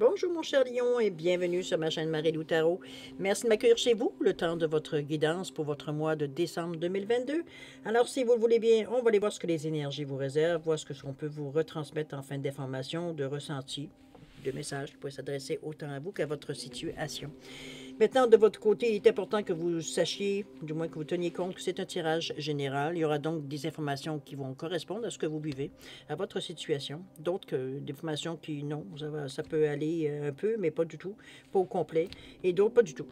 Bonjour mon cher Lion et bienvenue sur ma chaîne Marie-Lou Tarot. Merci de m'accueillir chez vous, le temps de votre guidance pour votre mois de décembre 2022. Alors si vous le voulez bien, on va aller voir ce que les énergies vous réservent, voir ce qu'on peut vous retransmettre en fin d'information, de ressenti, de messages qui pourraient s'adresser autant à vous qu'à votre situation. Maintenant, de votre côté, il est important que vous sachiez, du moins que vous teniez compte que c'est un tirage général. Il y aura donc des informations qui vont correspondre à ce que vous vivez, à votre situation. D'autres que des informations qui, non, ça peut aller un peu, mais pas du tout, pas au complet. Et d'autres, pas du tout.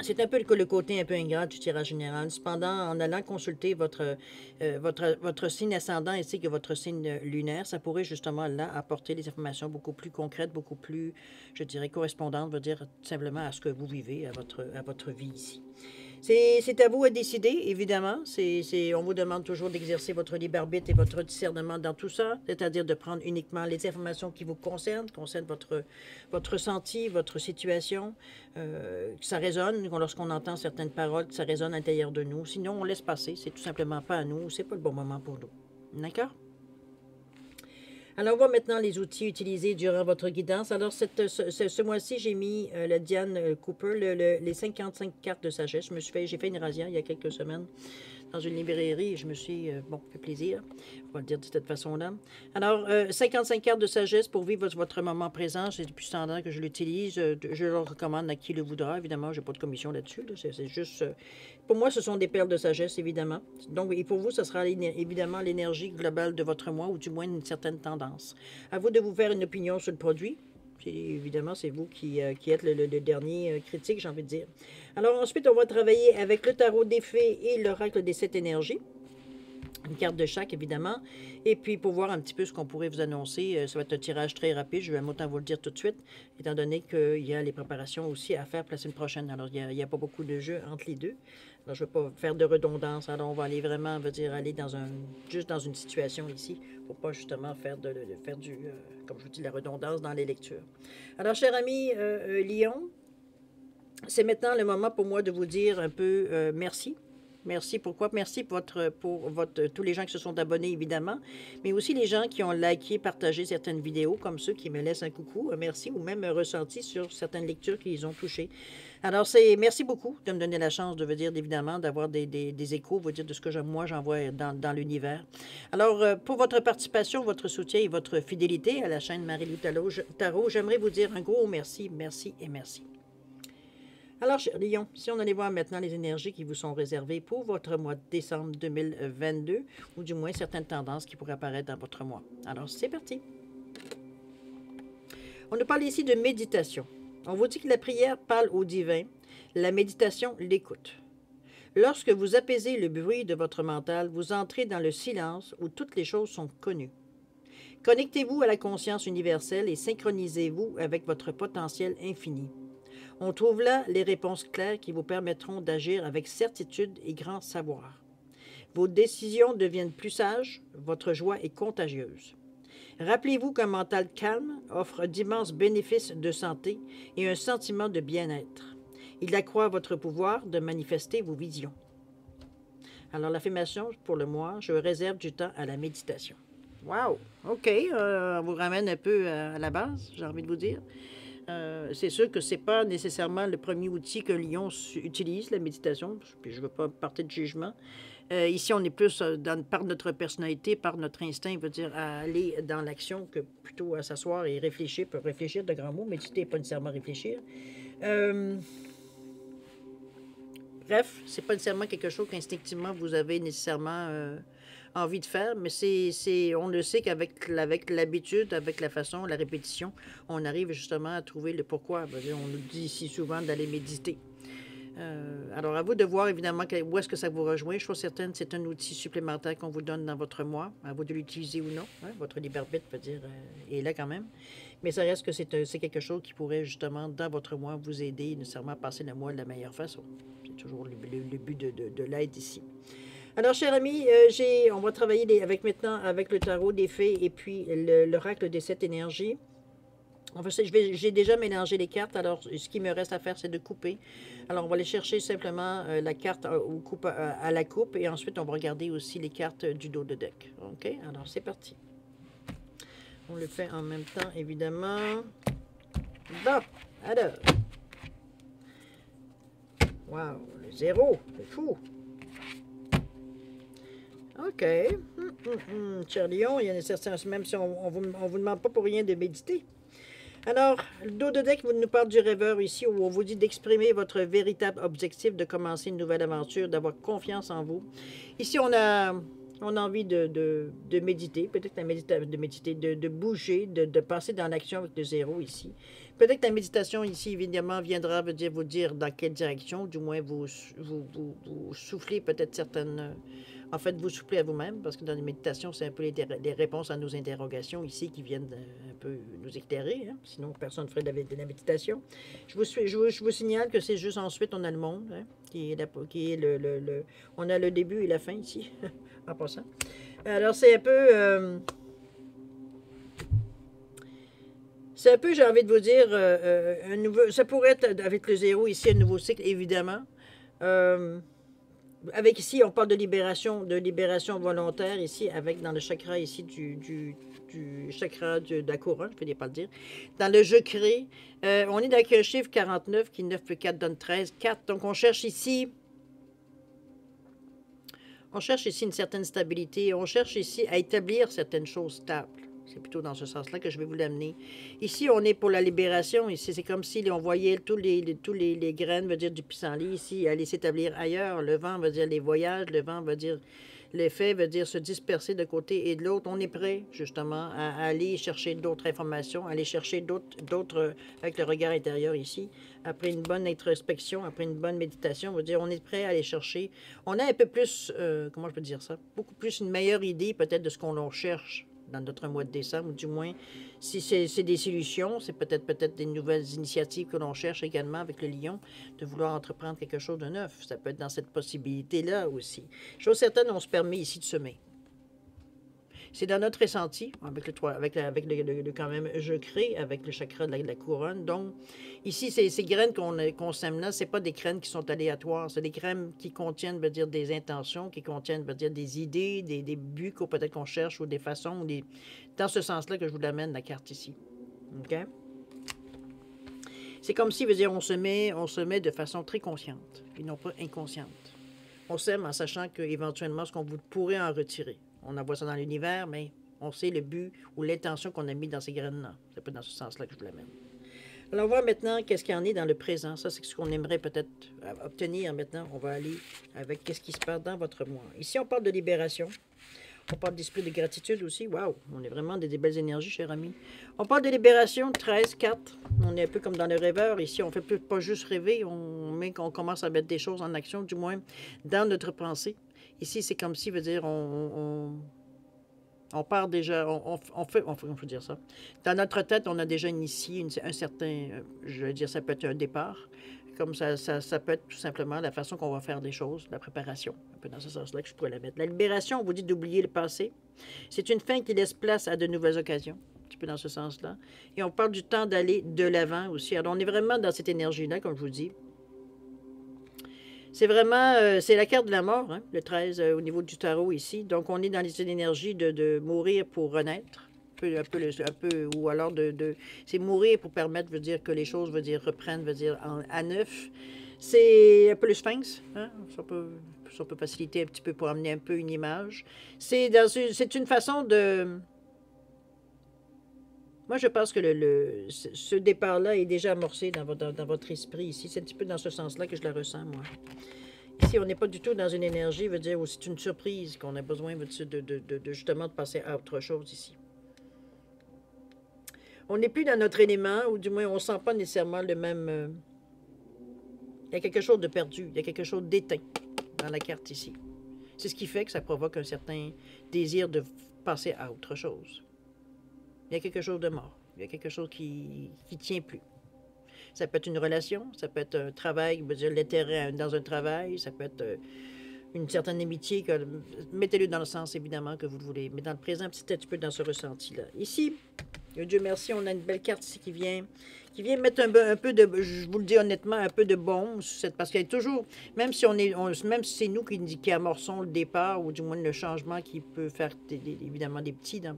C'est un peu le côté un peu ingrat du tirage général. Cependant, en allant consulter votre signe ascendant ainsi que votre signe lunaire, ça pourrait justement là apporter des informations beaucoup plus concrètes, beaucoup plus, je dirais, correspondantes, veut dire simplement à ce que vous vivez, à votre vie ici. C'est à vous à décider, évidemment. On vous demande toujours d'exercer votre libre arbitre et votre discernement dans tout ça, c'est-à-dire de prendre uniquement les informations qui vous concernent votre ressenti, votre situation, que ça résonne, lorsqu'on entend certaines paroles, que ça résonne à l'intérieur de nous. Sinon, on laisse passer, c'est tout simplement pas à nous, c'est pas le bon moment pour nous. D'accord? Alors, on voit maintenant les outils utilisés durant votre guidance. Alors, ce mois-ci, j'ai mis le Diane Cooper, les 55 cartes de sagesse. J'ai fait une razzia il y a quelques semaines dans une librairie et je me suis, fait plaisir. On va le dire de cette façon-là. Alors, 55 cartes de sagesse pour vivre votre moment présent. C'est depuis ce temps-là que je l'utilise. Je le recommande à qui le voudra. Évidemment, je n'ai pas de commission là-dessus. C'est juste... pour moi, ce sont des perles de sagesse, évidemment. Donc, et pour vous, ce sera évidemment l'énergie globale de votre mois ou du moins une certaine tendance. À vous de vous faire une opinion sur le produit. Évidemment, c'est vous qui êtes le dernier critique, j'ai envie de dire. Alors ensuite, on va travailler avec le tarot des fées et l'oracle des 7 énergies. Une carte de chaque, évidemment. Et puis, pour voir un petit peu ce qu'on pourrait vous annoncer, ça va être un tirage très rapide. Je vais autant vous le dire tout de suite, étant donné qu'il y a les préparations aussi à faire pour la semaine prochaine. Alors, il n'y a pas beaucoup de jeux entre les deux. Alors, je ne vais pas faire de redondance. Alors, on va aller vraiment, aller juste dans une situation ici, pour pas justement faire comme je vous dis, la redondance dans les lectures. Alors, cher ami Lion, c'est maintenant le moment pour moi de vous dire un peu merci. Merci. Pourquoi? Merci pour tous les gens qui se sont abonnés, évidemment, mais aussi les gens qui ont liké, partagé certaines vidéos, comme ceux qui me laissent un coucou, un merci, ou même un ressenti sur certaines lectures qu'ils ont touchées. Alors, merci beaucoup de me donner la chance de vous dire, évidemment, d'avoir des échos, vous dire de ce que moi j'envoie dans l'univers. Alors, pour votre participation, votre soutien et votre fidélité à la chaîne Marie-Lou Tarot, j'aimerais vous dire un gros merci, merci et merci. Alors, cher Lion, si on allait voir maintenant les énergies qui vous sont réservées pour votre mois de décembre 2022, ou du moins certaines tendances qui pourraient apparaître dans votre mois. Alors, c'est parti. On nous parle ici de méditation. On vous dit que la prière parle au divin, la méditation l'écoute. Lorsque vous apaisez le bruit de votre mental, vous entrez dans le silence où toutes les choses sont connues. Connectez-vous à la conscience universelle et synchronisez-vous avec votre potentiel infini. On trouve là les réponses claires qui vous permettront d'agir avec certitude et grand savoir. Vos décisions deviennent plus sages, votre joie est contagieuse. Rappelez-vous qu'un mental calme offre d'immenses bénéfices de santé et un sentiment de bien-être. Il accroît votre pouvoir de manifester vos visions. Alors l'affirmation pour le mois, je réserve du temps à la méditation. Wow! OK, on vous ramène un peu à la base, j'ai envie de vous dire. C'est sûr que ce n'est pas nécessairement le premier outil qu'un lion utilise, la méditation, puis je ne veux pas partir de jugement. Ici, on est plus par notre personnalité, par notre instinct, veut dire à aller dans l'action que plutôt à s'asseoir et réfléchir, peut réfléchir de grands mots, méditer, pas nécessairement réfléchir. Bref, c'est pas nécessairement quelque chose qu'instinctivement vous avez nécessairement envie de faire, mais on le sait qu'avec l'habitude, avec la façon, la répétition, on arrive justement à trouver le pourquoi. On nous dit si souvent d'aller méditer. Alors, à vous de voir évidemment où est-ce que ça vous rejoint. Je suis certaine que c'est un outil supplémentaire qu'on vous donne dans votre mois. À vous de l'utiliser ou non. Hein? Votre libre arbitre, veut dire, est là quand même. Mais ça reste que c'est quelque chose qui pourrait justement, dans votre mois, vous aider nécessairement à passer le mois de la meilleure façon. C'est toujours le but de l'aide ici. Alors, chers amis, on va travailler maintenant avec le tarot des fées et puis l'oracle des 7 énergies. J'ai déjà mélangé les cartes, alors ce qui me reste à faire, c'est de couper. Alors, on va aller chercher simplement la carte à la coupe et ensuite, on va regarder aussi les cartes du dos de deck. OK? Alors, c'est parti. On le fait en même temps, évidemment. Bon, alors. Wow, le zéro, c'est fou. OK. Cher Lion, il y en a certains, même si on vous demande pas pour rien de méditer. Alors, le dos de deck vous nous parle du rêveur ici, où on vous dit d'exprimer votre véritable objectif, de commencer une nouvelle aventure, d'avoir confiance en vous. Ici, on a envie de méditer, peut-être de méditer, de bouger, de passer dans l'action avec le zéro ici. Peut-être que la méditation ici, évidemment, viendra vous dire dans quelle direction, du moins vous soufflez peut-être certaines... En fait, vous soufflez à vous-même, parce que dans les méditations, c'est un peu les réponses à nos interrogations ici qui viennent un peu nous éclairer. Hein? Sinon, personne ne ferait de la méditation. Je vous signale que c'est juste ensuite, on a le monde, hein, qui est on a le début et la fin ici, en passant. Alors, c'est un peu... c'est un peu, j'ai envie de vous dire, un nouveau... Ça pourrait être, avec le zéro ici, un nouveau cycle, évidemment. Avec ici, on parle de libération volontaire ici, avec dans le chakra ici du chakra de la couronne, je ne peux pas le dire. Dans le je crée, on est avec un chiffre 49 qui 9 plus 4 donne 13, 4. Donc on cherche ici une certaine stabilité, on cherche ici à établir certaines choses stables. C'est plutôt dans ce sens-là que je vais vous l'amener. Ici, on est pour la libération. Ici, c'est comme si on voyait tous les graines, veut dire du pissenlit, ici, aller s'établir ailleurs. Le vent veut dire les voyages, le vent veut dire l'effet, veut dire se disperser de côté et de l'autre. On est prêt, justement, à aller chercher d'autres informations, aller chercher d'autres avec le regard intérieur ici. Après une bonne introspection, après une bonne méditation, veut dire on est prêt à aller chercher. On a un peu plus, comment je peux dire ça, beaucoup plus une meilleure idée peut-être de ce qu'on cherche dans notre mois de décembre, ou du moins, si c'est des solutions, c'est peut-être des nouvelles initiatives que l'on cherche également avec le lion, de vouloir entreprendre quelque chose de neuf. Ça peut être dans cette possibilité-là aussi. Chose certaine, on se permet ici de semer. C'est dans notre ressenti, avec le quand même, je crée, avec le chakra de la couronne. Donc, ici, ces graines qu'on sème là, ce pas des graines qui sont aléatoires. C'est des graines qui contiennent, veut dire, des intentions, qui contiennent, veut dire, des idées, des buts peut-être qu'on cherche, ou des façons, dans ce sens-là que je vous l'amène, la carte ici. OK? C'est comme si, veut dire, on se met de façon très consciente, et non pas inconsciente. On sème en sachant qu'éventuellement, ce qu'on vous pourrait en retirer. On envoie ça dans l'univers, mais on sait le but ou l'intention qu'on a mis dans ces graines-là. C'est pas dans ce sens-là que je vous l'amène. Alors, on va voir maintenant qu'est-ce qu'il y en est dans le présent. Ça, c'est ce qu'on aimerait peut-être obtenir maintenant. On va aller avec qu'est-ce qui se passe dans votre mois. Ici, on parle de libération. On parle d'esprit de gratitude aussi. Waouh, on est vraiment des belles énergies, chers amis. On parle de libération, 13, 4. On est un peu comme dans le rêveur. Ici, on ne fait pas juste rêver, on commence à mettre des choses en action, du moins dans notre pensée. Ici, c'est comme si, veut dire, on part déjà, on peut dire ça. Dans notre tête, on a déjà initié un certain, je veux dire, ça peut être un départ. Comme ça peut être tout simplement la façon qu'on va faire des choses, la préparation. Un peu dans ce sens-là que je pourrais la mettre. La libération, on vous dit d'oublier le passé. C'est une fin qui laisse place à de nouvelles occasions. Un petit peu dans ce sens-là. Et on parle du temps d'aller de l'avant aussi. Alors, on est vraiment dans cette énergie-là, comme je vous dis. C'est vraiment, c'est la carte de la mort, hein, le 13 au niveau du tarot ici. Donc, on est dans les énergies de mourir pour renaître. Un peu, ou alors c'est mourir pour permettre, veut dire que les choses, veut dire reprennent, veut dire à neuf. C'est un peu le sphinx, hein? Ça peut faciliter un petit peu pour amener un peu une image. C'est une façon de... Moi, je pense que ce départ-là est déjà amorcé dans votre esprit ici. C'est un petit peu dans ce sens-là que je la ressens, moi. Ici, on n'est pas du tout dans une énergie, veut dire, où c'est une surprise qu'on a besoin justement de passer à autre chose ici. On n'est plus dans notre élément, ou du moins, on ne sent pas nécessairement le même... il y a quelque chose de perdu, il y a quelque chose d'éteint dans la carte ici. C'est ce qui fait que ça provoque un certain désir de passer à autre chose. Il y a quelque chose de mort. Il y a quelque chose qui ne tient plus. Ça peut être une relation, ça peut être un travail, veut dire l'intérêt dans un travail, ça peut être une certaine amitié. Mettez-le dans le sens, évidemment, que vous le voulez. Mais dans le présent, c'est un petit peu dans ce ressenti-là. Ici, Dieu merci, on a une belle carte ici qui vient mettre un peu de, je vous le dis honnêtement, un peu de baume, parce qu'il y a toujours, même si c'est nous qui amorçons le départ, ou du moins le changement qui peut faire évidemment des petits dans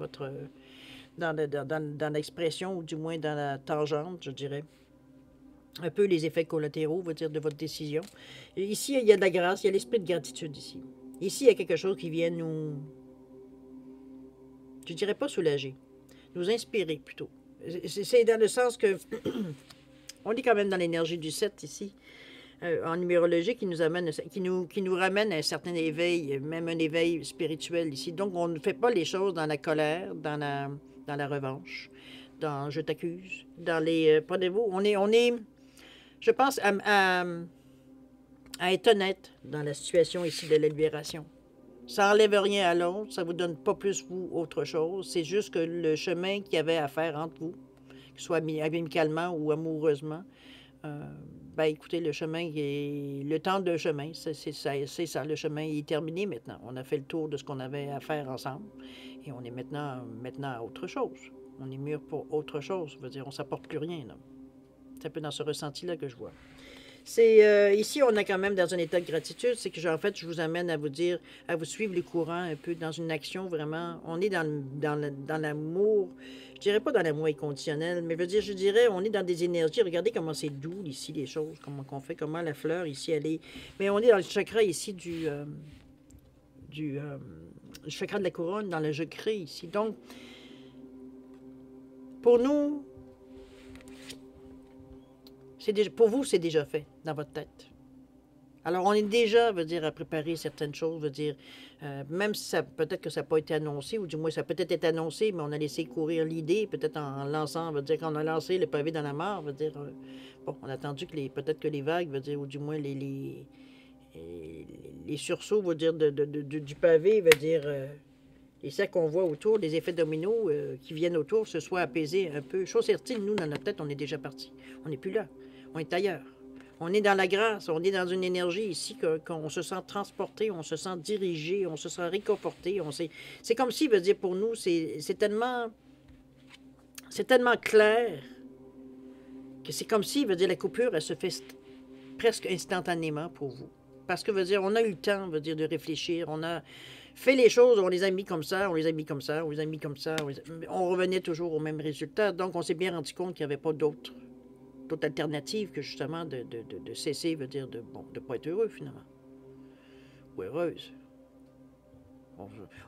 dans l'expression, ou du moins dans la tangente, je dirais. Un peu les effets collatéraux, on va dire, de votre décision. Et ici, il y a de la grâce, il y a l'esprit de gratitude ici. Ici, il y a quelque chose qui vient nous, je dirais pas soulager, nous inspirer plutôt. C'est dans le sens que on est quand même dans l'énergie du 7 ici, en numérologie, qui nous amène, qui nous ramène à un certain éveil, même un éveil spirituel ici. Donc, on ne fait pas les choses dans la colère, dans la revanche, dans je t'accuse, dans les prenez-vous. On est, je pense, à être honnête dans la situation ici de la libération. Ça n'enlève rien à l'autre, ça ne vous donne pas plus vous autre chose. C'est juste que le chemin qu'il y avait à faire entre vous, que ce soit amicalement ou amoureusement, ben écoutez, le chemin, le temps de chemin, c'est ça, le chemin est terminé maintenant. On a fait le tour de ce qu'on avait à faire ensemble et on est maintenant à autre chose. On est mûr pour autre chose. Je veux dire, on ne s'apporte plus rien. C'est un peu dans ce ressenti-là que je vois. C'est ici, on est quand même dans un état de gratitude. C'est que, en fait, je vous amène à vous dire, à vous suivre les courants un peu dans une action vraiment. On est dans l'amour. Je dirais pas dans l'amour inconditionnel, mais je dirais, on est dans des énergies. Regardez comment c'est doux ici, les choses, comment qu'on fait, comment la fleur ici, elle est. Mais on est dans le chakra ici du chakra de la couronne, dans le je crée ici. Donc, pour nous, pour vous, c'est déjà fait dans votre tête. Alors, on est déjà, à préparer certaines choses, même si peut-être que ça n'a pas été annoncé, ou du moins ça a peut-être été annoncé, mais on a laissé courir l'idée, peut-être en lançant, quand on a lancé le pavé dans la mare, bon, on a attendu que peut-être que les vagues, ou du moins les sursauts, du pavé, les sacs qu'on voit autour, les effets dominos qui viennent autour, se soient apaisés un peu. Chose certaine, nous, dans notre tête, on est déjà parti. On n'est plus là. On est ailleurs. On est dans la grâce, on est dans une énergie ici qu'on se sent transporté, on se sent dirigé, on se sent réconforté. C'est comme si, pour nous, c'est tellement clair que c'est comme si, la coupure, elle se fait presque instantanément pour vous. Parce que, on a eu le temps, de réfléchir, on a fait les choses, on les a mis comme ça, on les a mis comme ça, on les a mis comme ça. On revenait toujours au même résultat. Donc, on s'est bien rendu compte qu'il n'y avait pas d'autre alternative que justement de cesser, de ne pas être heureux finalement. Ou heureuse.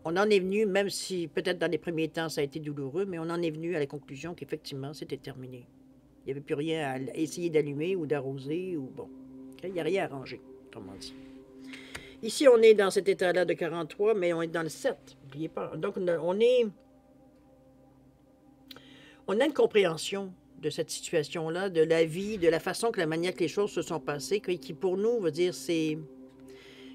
On en est venu, même si peut-être dans les premiers temps ça a été douloureux, mais on en est venu à la conclusion qu'effectivement c'était terminé. Il n'y avait plus rien à essayer d'allumer ou d'arroser, ou bon. Il n'y a rien à ranger, comme on dit. Ici, on est dans cet état-là de 43, mais on est dans le 7. N'oubliez pas. Donc, on a une compréhension de cette situation-là, de la vie, de la façon que la manière que les choses se sont passées, qui pour nous, c'est...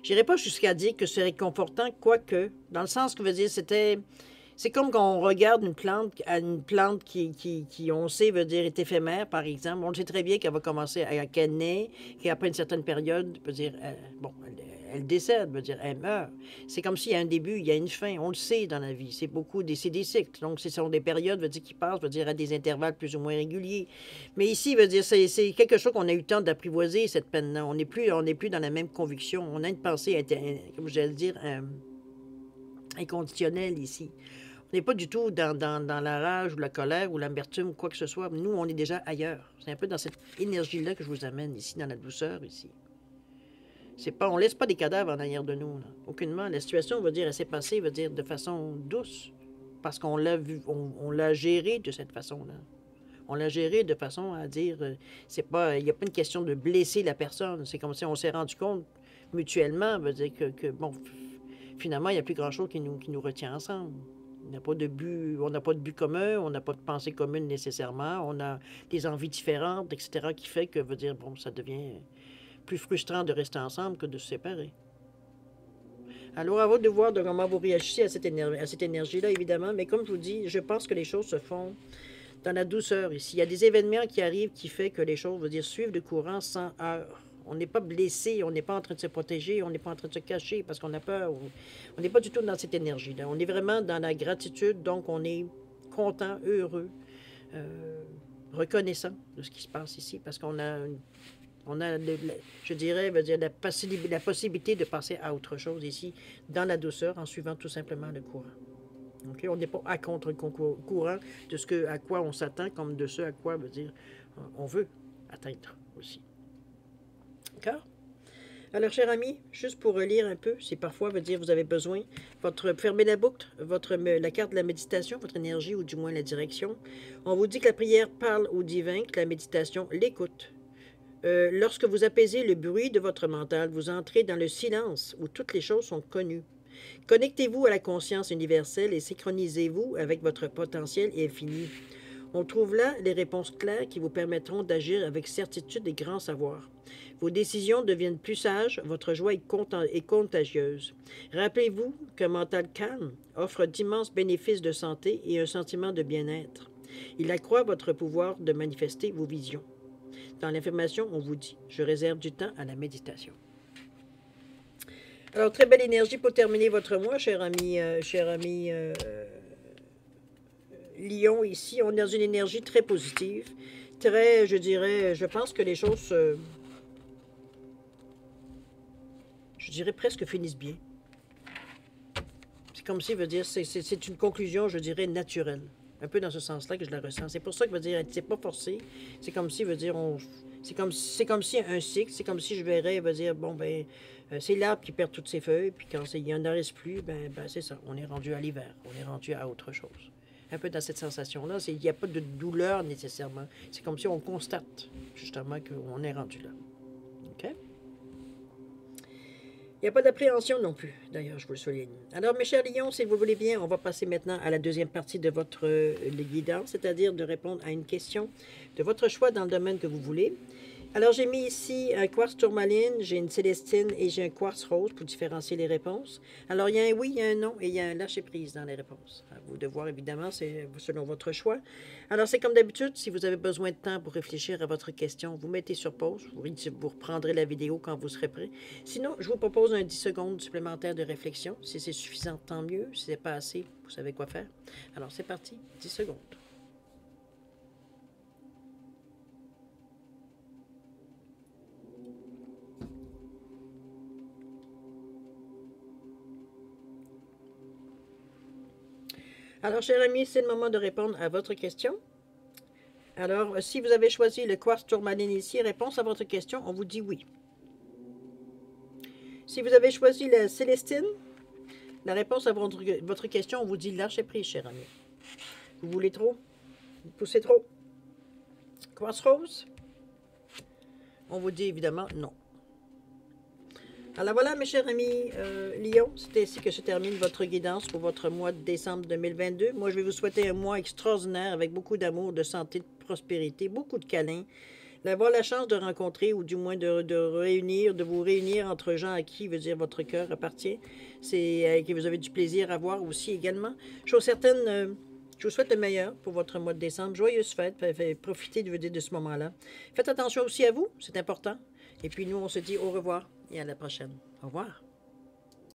Je n'irai pas jusqu'à dire que c'est réconfortant, quoique, dans le sens que c'était... C'est comme quand on regarde une plante qui on sait, est éphémère, par exemple. On sait très bien qu'elle va commencer qu'elle naît, qu'après une certaine période, elle décède, elle meurt. C'est comme s'il y a un début, il y a une fin. On le sait dans la vie. C'est des cycles. Donc, ce sont des périodes, qui passent, à des intervalles plus ou moins réguliers. Mais ici, c'est quelque chose qu'on a eu le temps d'apprivoiser, cette peine-là. On n'est plus dans la même conviction. On a une pensée, comme j'allais dire, inconditionnelle ici. On n'est pas du tout dans la rage ou la colère ou l'amertume ou quoi que ce soit. Nous, on est déjà ailleurs. C'est un peu dans cette énergie-là que je vous amène ici, dans la douceur ici. On ne laisse pas des cadavres en arrière de nous. Là. Aucunement. La situation, elle s'est passée, de façon douce. Parce qu'on l'a vu, on l'a géré de cette façon-là. On l'a géré de façon à dire, il n'y a pas une question de blesser la personne. C'est comme si on s'est rendu compte mutuellement, que bon, finalement, il n'y a plus grand-chose qui nous retient ensemble. On n'a pas de but commun, on n'a pas de pensée commune nécessairement, on a des envies différentes, etc., qui fait que, ça devient plus frustrant de rester ensemble que de se séparer. Alors, à vous de voir comment vous réagissez à cette énergie-là, évidemment, mais comme je vous dis, je pense que les choses se font dans la douceur ici. Il y a des événements qui arrivent qui font que les choses, suivent le courant sans heurts. On n'est pas blessé, on n'est pas en train de se protéger, on n'est pas en train de se cacher parce qu'on a peur. On n'est pas du tout dans cette énergie-là. On est vraiment dans la gratitude, donc on est content, heureux, reconnaissant de ce qui se passe ici parce qu'on a, je dirais, la possibilité de passer à autre chose ici, dans la douceur, en suivant tout simplement le courant. OK? On n'est pas à contre-courant de à quoi on s'attend, comme de ce à quoi, veut dire, on veut atteindre aussi. D'accord? Alors, cher ami, juste pour relire un peu, si parfois veut dire vous avez besoin, fermez la boucle, la carte de la méditation, votre énergie ou du moins la direction. On vous dit que la prière parle au divin, que la méditation l'écoute. Lorsque vous apaisez le bruit de votre mental, vous entrez dans le silence où toutes les choses sont connues. Connectez-vous à la conscience universelle et synchronisez-vous avec votre potentiel infini. On trouve là les réponses claires qui vous permettront d'agir avec certitude et grand savoir. Vos décisions deviennent plus sages, votre joie est contagieuse. Rappelez-vous qu'un mental calme offre d'immenses bénéfices de santé et un sentiment de bien-être. Il accroît votre pouvoir de manifester vos visions. Dans l'information, on vous dit « Je réserve du temps à la méditation ». Alors, très belle énergie pour terminer votre mois, cher ami Lion. Ici, on est dans une énergie très positive, très, je dirais, je pense que les choses, je dirais presque finissent bien. C'est comme si, veut dire, c'est une conclusion, je dirais, naturelle. Un peu dans ce sens-là que je la ressens. C'est pour ça que veut dire, c'est pas forcé. C'est comme si, veut dire, c'est comme si un cycle, c'est comme si je verrais, veut dire, bon, ben, c'est l'arbre qui perd toutes ses feuilles, puis quand il n'y en reste plus, ben c'est ça. On est rendu à l'hiver. On est rendu à autre chose. Un peu dans cette sensation-là. Il n'y a pas de douleur nécessairement. C'est comme si on constate, justement, qu'on est rendu là. OK? Il n'y a pas d'appréhension non plus, d'ailleurs, je vous le souligne. Alors, mes chers lions, si vous voulez bien, on va passer maintenant à la deuxième partie de votre guidance, c'est-à-dire de répondre à une question de votre choix dans le domaine que vous voulez. Alors, j'ai mis ici un quartz tourmaline, j'ai une célestine et j'ai un quartz rose pour différencier les réponses. Alors, il y a un oui, il y a un non et il y a un lâcher-prise dans les réponses. À vous de voir, évidemment, c'est selon votre choix. Alors, c'est comme d'habitude, si vous avez besoin de temps pour réfléchir à votre question, vous mettez sur pause, vous reprendrez la vidéo quand vous serez prêt. Sinon, je vous propose un 10 secondes supplémentaire de réflexion. Si c'est suffisant, tant mieux. Si ce n'est pas assez, vous savez quoi faire. Alors, c'est parti, 10 secondes. Alors, cher ami, c'est le moment de répondre à votre question. Alors, si vous avez choisi le quartz tourmaline ici, réponse à votre question, on vous dit oui. Si vous avez choisi la célestine, la réponse à votre question, on vous dit lâchez prise, cher ami. Vous voulez trop? Vous poussez trop? Quartz rose? On vous dit évidemment non. Alors voilà, mes chers amis Lion, c'est ainsi que se termine votre guidance pour votre mois de décembre 2022. Moi, je vais vous souhaiter un mois extraordinaire avec beaucoup d'amour, de santé, de prospérité, beaucoup de câlins. D'avoir la chance de rencontrer ou du moins de vous réunir entre gens à qui, veut dire, votre cœur appartient. C'est que vous avez du plaisir à voir aussi également. Chose certaine, je vous souhaite le meilleur pour votre mois de décembre. Joyeuses fêtes, profitez de ce moment-là. Faites attention aussi à vous, c'est important. Et puis nous, on se dit au revoir et à la prochaine. Au revoir.